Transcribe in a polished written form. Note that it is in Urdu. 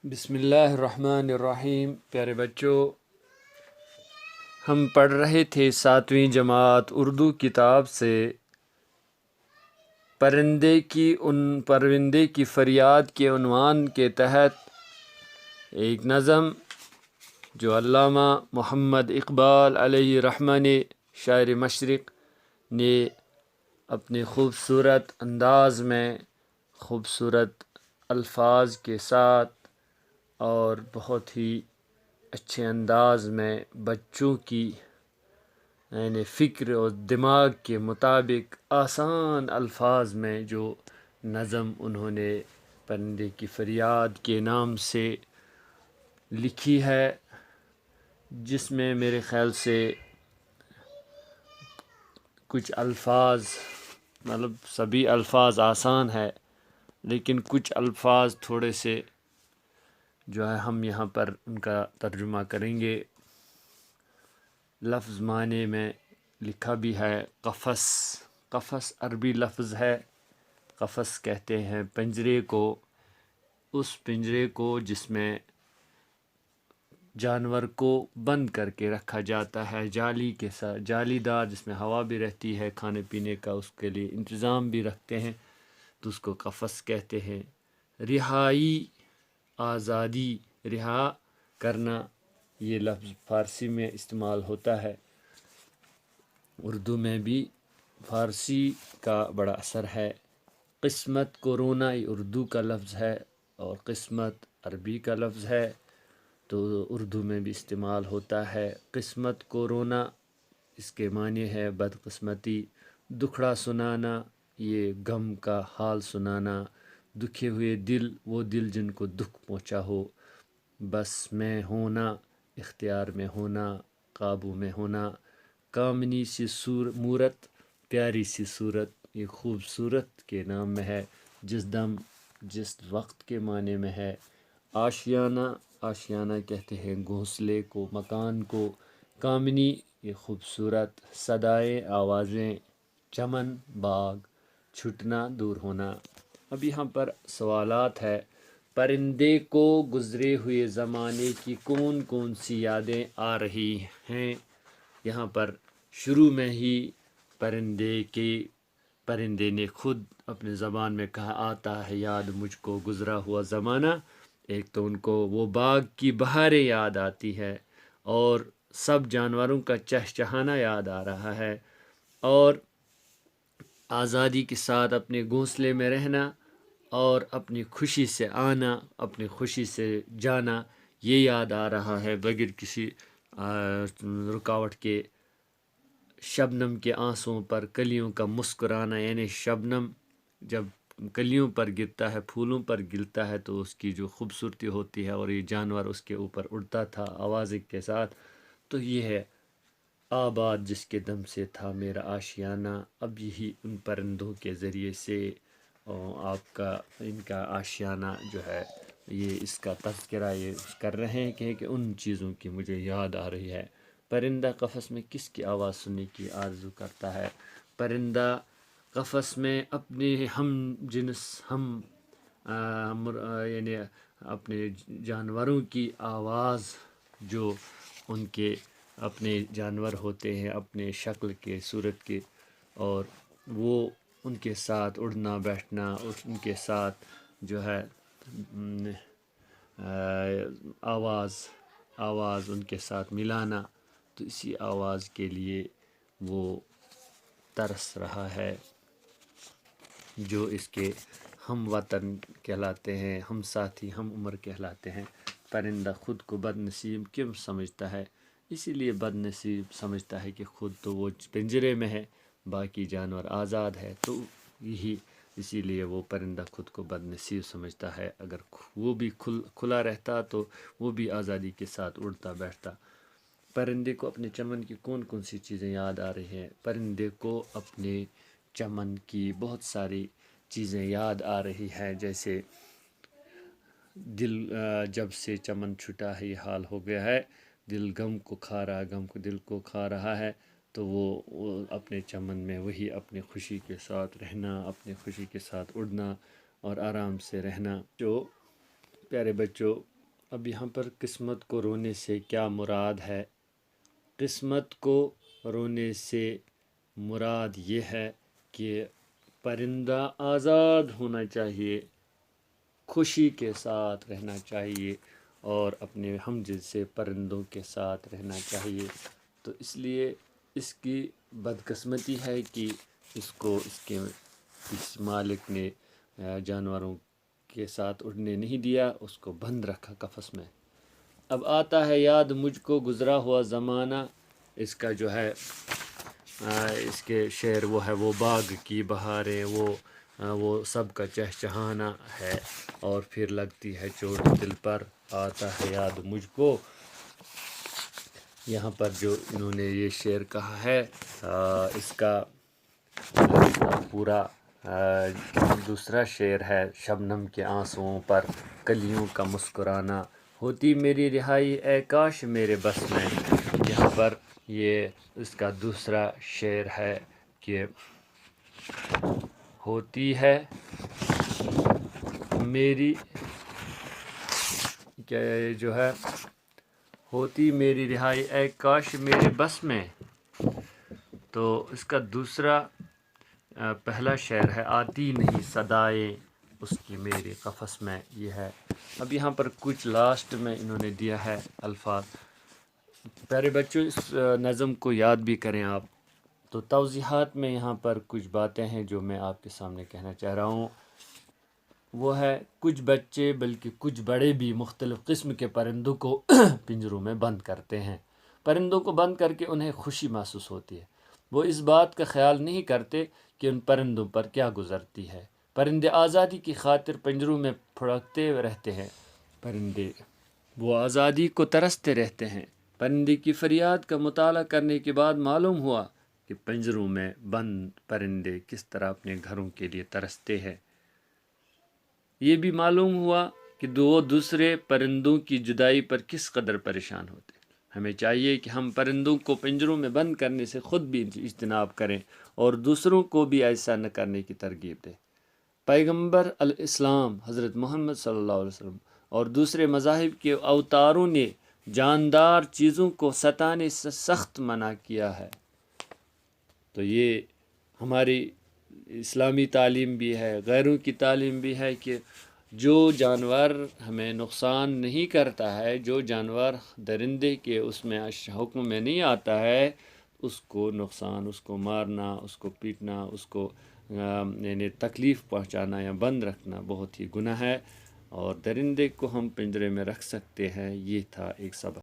بسم اللہ الرحمن الرحیم۔ پیارے بچوں، ہم پڑھ رہے تھے 7ویں جماعت اردو کتاب سے پرندے کی فریاد کے عنوان کے تحت ایک نظم جو علامہ محمد اقبال علیہ رحمہ نے، شاعر مشرق نے اپنے خوبصورت انداز میں، خوبصورت الفاظ کے ساتھ اور بہت ہی اچھے انداز میں بچوں کی یعنی فکر اور دماغ کے مطابق آسان الفاظ میں جو نظم انہوں نے پرندے کی فریاد کے نام سے لکھی ہے، جس میں میرے خیال سے کچھ الفاظ سبھی الفاظ آسان ہے، لیکن کچھ الفاظ تھوڑے سے جو ہے ہم یہاں پر ان کا ترجمہ کریں گے۔ لفظ معنی میں لکھا بھی ہے قفس۔ قفس عربی لفظ ہے، قفس کہتے ہیں پنجرے کو، اس پنجرے کو جس میں جانور کو بند کر کے رکھا جاتا ہے جالی کے ساتھ، جالی دار، جس میں ہوا بھی رہتی ہے، کھانے پینے کا اس کے لیے انتظام بھی رکھتے ہیں، تو اس کو قفس کہتے ہیں۔ رہائی، آزادی، رہا کرنا، یہ لفظ فارسی میں استعمال ہوتا ہے، اردو میں بھی فارسی کا بڑا اثر ہے۔ قسمت کو رونا، یہ اردو کا لفظ ہے اور قسمت عربی کا لفظ ہے، تو اردو میں بھی استعمال ہوتا ہے۔ قسمت کو رونا، اس کے معنی ہے بدقسمتی۔ دکھڑا سنانا، یہ غم کا حال سنانا۔ دکھے ہوئے دل، وہ دل جن کو دکھ پہنچا ہو۔ بس میں ہونا، اختیار میں ہونا، قابو میں ہونا۔ کامنی سی مورت، پیاری سی صورت، یہ خوبصورت کے نام میں ہے، جس دم، جس وقت کے معنی میں ہے۔ آشیانہ، آشیانہ کہتے ہیں گھونسلے کو، مکان کو۔ کامنی، یہ خوبصورت۔ صدائیں، آوازیں۔ چمن، باغ۔ چھٹنا، دور ہونا۔ اب یہاں پر سوالات ہے۔ پرندے کو گزرے ہوئے زمانے کی کون کون سی یادیں آ رہی ہیں؟ یہاں پر شروع میں ہی پرندے نے خود اپنے زبان میں کہا، آتا ہے یاد مجھ کو گزرا ہوا زمانہ۔ ایک تو ان کو وہ باغ کی بہاریں یاد آتی ہے، اور سب جانوروں کا چہچہانا یاد آ رہا ہے، اور آزادی کے ساتھ اپنے گھونسلے میں رہنا اور اپنی خوشی سے آنا، اپنی خوشی سے جانا، یہ یاد آ رہا ہے بغیر کسی رکاوٹ کے۔ شبنم کے آنسوؤں پر کلیوں کا مسکرانا، یعنی شبنم جب کلیوں پر گرتا ہے، پھولوں پر گرتا ہے، تو اس کی جو خوبصورتی ہوتی ہے، اور یہ جانور اس کے اوپر اڑتا تھا آوازیں کے ساتھ، تو یہ ہے آباد جس کے دم سے تھا میرا آشیانہ۔ اب یہی ان پرندوں کے ذریعے سے آپ کا ان کا آشیانہ جو ہے، یہ اس کا تذکرہ یہ کر رہے ہیں کہ ان چیزوں کی مجھے یاد آ رہی ہے۔ پرندہ قفس میں کس کی آواز سننے کی آرزو کرتا ہے؟ پرندہ قفس میں اپنے ہم جنس یعنی اپنے جانوروں کی آواز، جو ان کے اپنے جانور ہوتے ہیں اپنے شکل کے، صورت کے، اور وہ ان کے ساتھ اڑنا بیٹھنا، ان کے ساتھ جو ہے آواز ان کے ساتھ ملانا، تو اسی آواز کے لیے وہ ترس رہا ہے، جو اس کے ہم وطن کہلاتے ہیں، ہم ساتھی، ہم عمر کہلاتے ہیں۔ پرندہ خود کو بد نصیب کیوں سمجھتا ہے؟ اسی لیے بد نصیب سمجھتا ہے کہ خود تو وہ پنجرے میں ہے، باقی جانور آزاد ہے، تو اسی لیے وہ پرندہ خود کو بد نصیب سمجھتا ہے۔ اگر وہ بھی کھلا رہتا تو وہ بھی آزادی کے ساتھ اڑتا بیٹھتا۔ پرندے کو اپنے چمن کی کون کون سی چیزیں یاد آ رہی ہیں؟ پرندے کو اپنے چمن کی بہت ساری چیزیں یاد آ رہی ہیں، جیسے دل جب سے چمن چھٹا ہے یہ حال ہو گیا ہے، دل غم کو کھا رہا، غم کو دل کو کھا رہا ہے، تو وہ اپنے چمن میں وہی اپنی خوشی کے ساتھ رہنا، اپنی خوشی کے ساتھ اڑنا اور آرام سے رہنا۔ جو پیارے بچوں، اب یہاں پر قسمت کو رونے سے کیا مراد ہے؟ قسمت کو رونے سے مراد یہ ہے کہ پرندہ آزاد ہونا چاہیے، خوشی کے ساتھ رہنا چاہیے اور اپنے ہم جیسے پرندوں کے ساتھ رہنا چاہیے۔ تو اس لیے اس کی بدقسمتی ہے کہ اس کو اس مالک نے جانوروں کے ساتھ اڑنے نہیں دیا، اس کو بند رکھا قفس میں۔ اب آتا ہے یاد مجھ کو گزرا ہوا زمانہ، اس کا جو ہے اس کے شعر وہ ہے، وہ باغ کی بہاریں، وہ سب کا چہچہانا ہے، اور پھر لگتی ہے چوٹ دل پر، آتا ہے یاد مجھ کو۔ یہاں پر جو انہوں نے یہ شعر کہا ہے، اس کا پورا دوسرا شعر ہے، شبنم کے آنسوؤں پر کلیوں کا مسکرانا، ہوتی میری رہائی اے کاش میرے بس میں۔ یہاں پر یہ اس کا دوسرا شعر ہے کہ ہوتی ہے میری جو ہے ہوتی میری رہائی اے کاش میرے بس میں۔ تو اس کا دوسرا پہلا شعر ہے، آتی نہیں صدائے اس کی میرے قفس میں، یہ ہے۔ اب یہاں پر کچھ لاسٹ میں انہوں نے دیا ہے الفاظ۔ پیارے بچوں، اس نظم کو یاد بھی کریں آپ۔ تو توضیحات میں یہاں پر کچھ باتیں ہیں جو میں آپ کے سامنے کہنا چاہ رہا ہوں۔ وہ ہے، کچھ بچے بلکہ کچھ بڑے بھی مختلف قسم کے پرندوں کو پنجروں میں بند کرتے ہیں۔ پرندوں کو بند کر کے انہیں خوشی محسوس ہوتی ہے۔ وہ اس بات کا خیال نہیں کرتے کہ ان پرندوں پر کیا گزرتی ہے۔ پرندے آزادی کی خاطر پنجروں میں پھڑکتے رہتے ہیں۔ پرندے وہ آزادی کو ترستے رہتے ہیں۔ پرندے کی فریاد کا مطالعہ کرنے کے بعد معلوم ہوا کہ پنجروں میں بند پرندے کس طرح اپنے گھروں کے لیے ترستے ہیں۔ یہ بھی معلوم ہوا کہ وہ دوسرے پرندوں کی جدائی پر کس قدر پریشان ہوتے ہیں۔ ہمیں چاہیے کہ ہم پرندوں کو پنجروں میں بند کرنے سے خود بھی اجتناب کریں اور دوسروں کو بھی ایسا نہ کرنے کی ترغیب دیں۔ پیغمبر الاسلام حضرت محمد صلی اللہ علیہ وسلم اور دوسرے مذاہب کے اوتاروں نے جاندار چیزوں کو ستانے سے سخت منع کیا ہے۔ تو یہ ہماری اسلامی تعلیم بھی ہے، غیروں کی تعلیم بھی ہے کہ جو جانور ہمیں نقصان نہیں کرتا ہے، جو جانور درندے کے اس میں حکم میں نہیں آتا ہے، اس کو نقصان، اس کو مارنا، اس کو پیٹنا، اس کو یعنی تکلیف پہنچانا یا بند رکھنا بہت ہی گناہ ہے، اور درندے کو ہم پنجرے میں رکھ سکتے ہیں۔ یہ تھا ایک سبق۔